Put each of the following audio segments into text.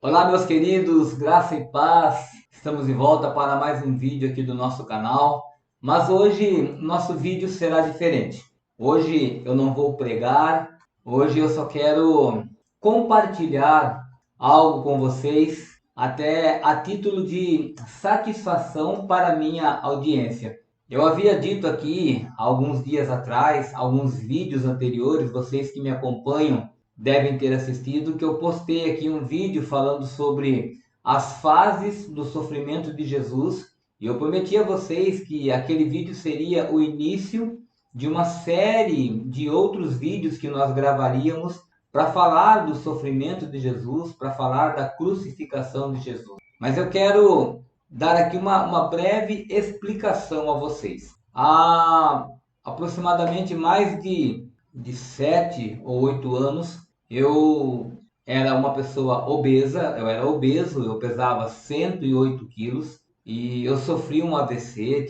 Olá, meus queridos, graça e paz. Estamos de volta para mais um vídeo aqui do nosso canal. Mas hoje nosso vídeo será diferente. Hoje eu não vou pregar, hoje eu só quero compartilhar algo com vocês, até a título de satisfação para a minha audiência. Eu havia dito aqui alguns dias atrás, alguns vídeos anteriores, vocês que me acompanham devem ter assistido, que eu postei aqui um vídeo falando sobre as fases do sofrimento de Jesus, e eu prometi a vocês que aquele vídeo seria o início de uma série de outros vídeos que nós gravaríamos para falar do sofrimento de Jesus, para falar da crucificação de Jesus. Mas eu quero dar aqui uma breve explicação a vocês. Há aproximadamente mais de 7 ou 8 anos, eu era uma pessoa obesa, eu era obeso, eu pesava 108 quilos e eu sofri um AVC,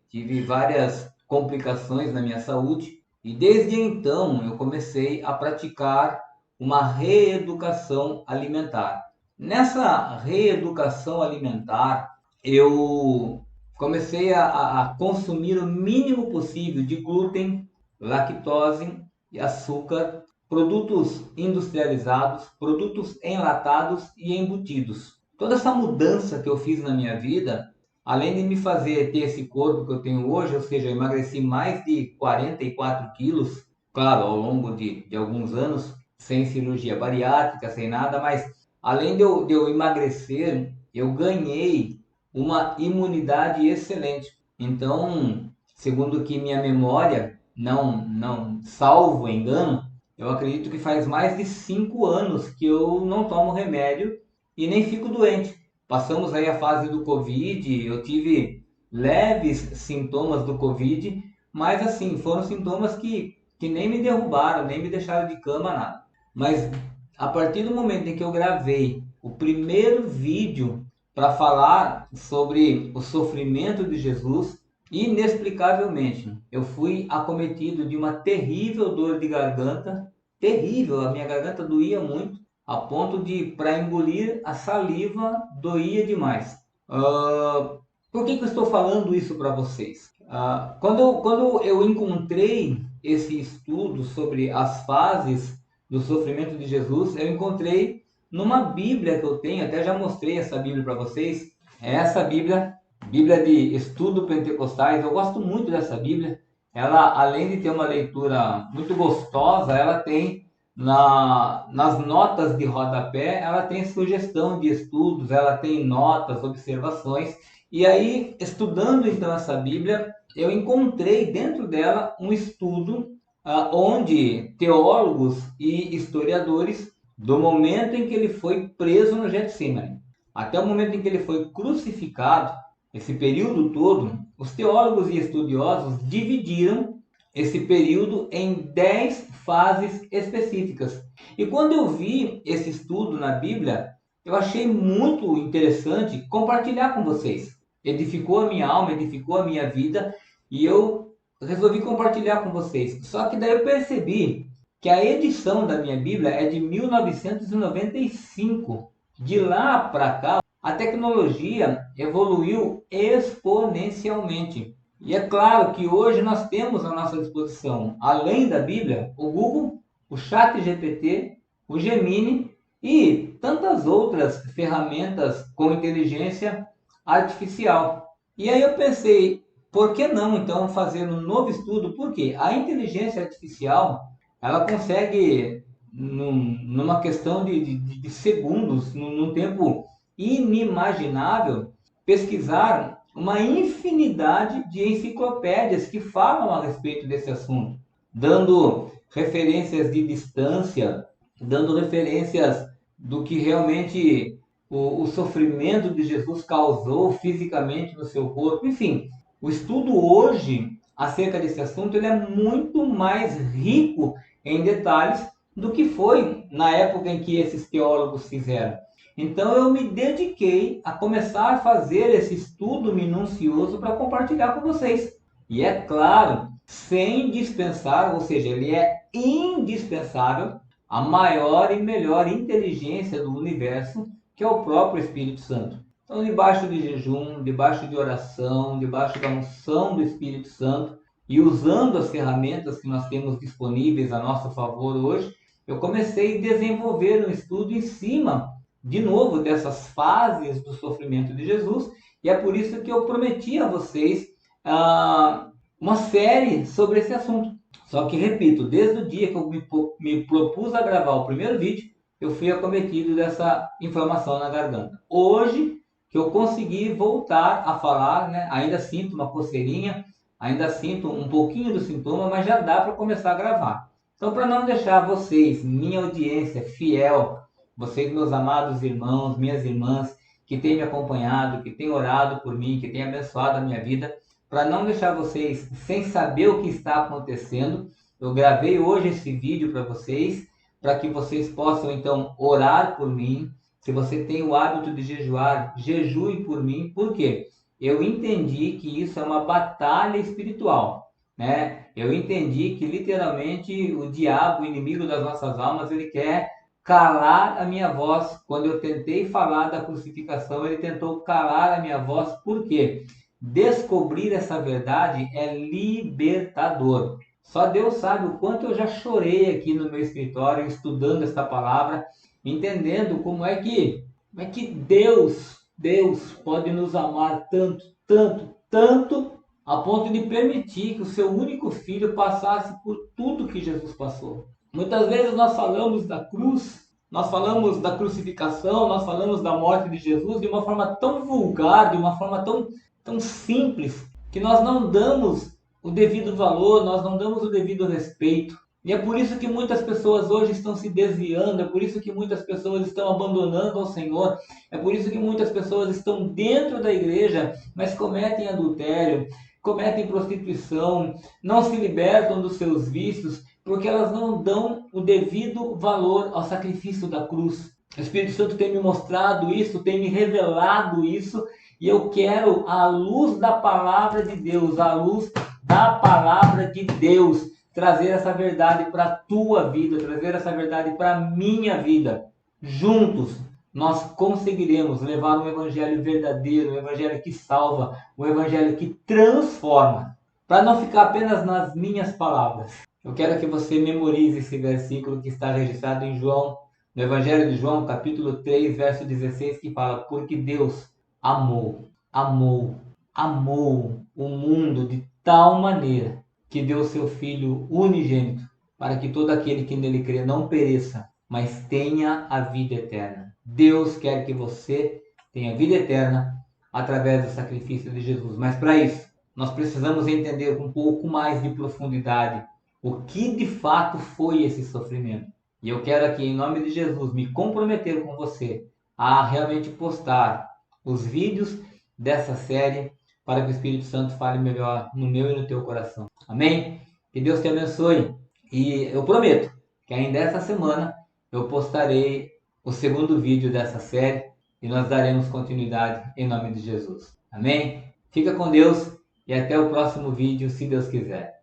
tive várias complicações na minha saúde e desde então eu comecei a praticar uma reeducação alimentar. Nessa reeducação alimentar, eu comecei a consumir o mínimo possível de glúten, lactose e açúcar, produtos industrializados, produtos enlatados e embutidos. Toda essa mudança que eu fiz na minha vida, além de me fazer ter esse corpo que eu tenho hoje, ou seja, eu emagreci mais de 44 quilos, claro, ao longo de alguns anos, sem cirurgia bariátrica, sem nada, mas além de eu emagrecer, eu ganhei uma imunidade excelente. Então, segundo que minha memória não salvo engano, eu acredito que faz mais de 5 anos que eu não tomo remédio e nem fico doente. Passamos aí a fase do Covid, eu tive leves sintomas do Covid, mas assim, foram sintomas que nem me derrubaram, nem me deixaram de cama, nada. Mas a partir do momento em que eu gravei o primeiro vídeo para falar sobre o sofrimento de Jesus, inexplicavelmente, eu fui acometido de uma terrível dor de garganta, terrível, a minha garganta doía muito, a ponto de, para engolir a saliva, doía demais. Por que eu estou falando isso para vocês? Quando eu encontrei esse estudo sobre as fases do sofrimento de Jesus, eu encontrei numa Bíblia que eu tenho, até já mostrei essa Bíblia para vocês, é essa Bíblia, Bíblia de Estudo Pentecostais. Eu gosto muito dessa Bíblia. Ela, além de ter uma leitura muito gostosa, ela tem nas notas de rodapé, ela tem sugestão de estudos, ela tem notas, observações. E aí, estudando então essa Bíblia, eu encontrei dentro dela um estudo onde teólogos e historiadores, do momento em que ele foi preso no Getsemane até o momento em que ele foi crucificado, esse período todo, os teólogos e estudiosos dividiram esse período em 10 fases específicas. E quando eu vi esse estudo na Bíblia, eu achei muito interessante compartilhar com vocês. Edificou a minha alma, edificou a minha vida e eu resolvi compartilhar com vocês. Só que daí eu percebi que a edição da minha Bíblia é de 1995. De lá para cá, a tecnologia evoluiu exponencialmente. E é claro que hoje nós temos à nossa disposição, além da Bíblia, o Google, o ChatGPT, o Gemini e tantas outras ferramentas com inteligência artificial. E aí eu pensei, por que não então fazer um novo estudo? Porque a inteligência artificial ela consegue numa questão de segundos, num tempo inimaginável, pesquisar uma infinidade de enciclopédias que falam a respeito desse assunto, dando referências de distância, dando referências do que realmente o sofrimento de Jesus causou fisicamente no seu corpo. Enfim, o estudo hoje acerca desse assunto ele é muito mais rico em detalhes do que foi na época em que esses teólogos fizeram. Então eu me dediquei a começar a fazer esse estudo minucioso para compartilhar com vocês. E é claro, sem dispensar, ou seja, ele é indispensável a maior e melhor inteligência do universo, que é o próprio Espírito Santo. Então, debaixo de jejum, debaixo de oração, debaixo da unção do Espírito Santo e usando as ferramentas que nós temos disponíveis a nosso favor hoje, eu comecei a desenvolver um estudo em cima, de novo, dessas fases do sofrimento de Jesus, e é por isso que eu prometi a vocês uma série sobre esse assunto. Só que, repito, desde o dia que eu me propus a gravar o primeiro vídeo, eu fui acometido dessa inflamação na garganta. Hoje, que eu consegui voltar a falar, né? Ainda sinto uma coceirinha, ainda sinto um pouquinho do sintoma, mas já dá para começar a gravar. Então, para não deixar vocês, minha audiência fiel, vocês, meus amados irmãos, minhas irmãs, que têm me acompanhado, que têm orado por mim, que têm abençoado a minha vida, para não deixar vocês sem saber o que está acontecendo, eu gravei hoje esse vídeo para vocês, para que vocês possam então orar por mim. Se você tem o hábito de jejuar, jejue por mim. Por quê? Eu entendi que isso é uma batalha espiritual, né? Eu entendi que literalmente o diabo, o inimigo das nossas almas, ele quer calar a minha voz. Quando eu tentei falar da crucificação, ele tentou calar a minha voz. Por quê? Descobrir essa verdade é libertador. Só Deus sabe o quanto eu já chorei aqui no meu escritório, estudando esta palavra, entendendo como é que Deus pode nos amar tanto, tanto, tanto, a ponto de permitir que o seu único filho passasse por tudo que Jesus passou. Muitas vezes nós falamos da cruz, nós falamos da crucificação, nós falamos da morte de Jesus de uma forma tão vulgar, de uma forma tão simples, que nós não damos o devido valor, nós não damos o devido respeito. E é por isso que muitas pessoas hoje estão se desviando, é por isso que muitas pessoas estão abandonando ao Senhor, é por isso que muitas pessoas estão dentro da igreja, mas cometem adultério, cometem prostituição, não se libertam dos seus vícios, porque elas não dão o devido valor ao sacrifício da cruz. O Espírito Santo tem me mostrado isso, tem me revelado isso, e eu quero, à luz da palavra de Deus, à luz da palavra de Deus, trazer essa verdade para a tua vida, trazer essa verdade para a minha vida. Juntos, nós conseguiremos levar um evangelho verdadeiro, um evangelho que salva, um evangelho que transforma, para não ficar apenas nas minhas palavras. Eu quero que você memorize esse versículo que está registrado em João, no Evangelho de João, capítulo 3, verso 16, que fala: porque Deus amou o mundo de tal maneira que deu seu Filho unigênito, para que todo aquele que nele crê não pereça, mas tenha a vida eterna. Deus quer que você tenha vida eterna através do sacrifício de Jesus. Mas para isso, nós precisamos entender com um pouco mais de profundidade o que de fato foi esse sofrimento. E eu quero aqui, em nome de Jesus, me comprometer com você a realmente postar os vídeos dessa série para que o Espírito Santo fale melhor no meu e no teu coração. Amém? Que Deus te abençoe. E eu prometo que ainda essa semana eu postarei o segundo vídeo dessa série e nós daremos continuidade em nome de Jesus. Amém? Fica com Deus e até o próximo vídeo, se Deus quiser.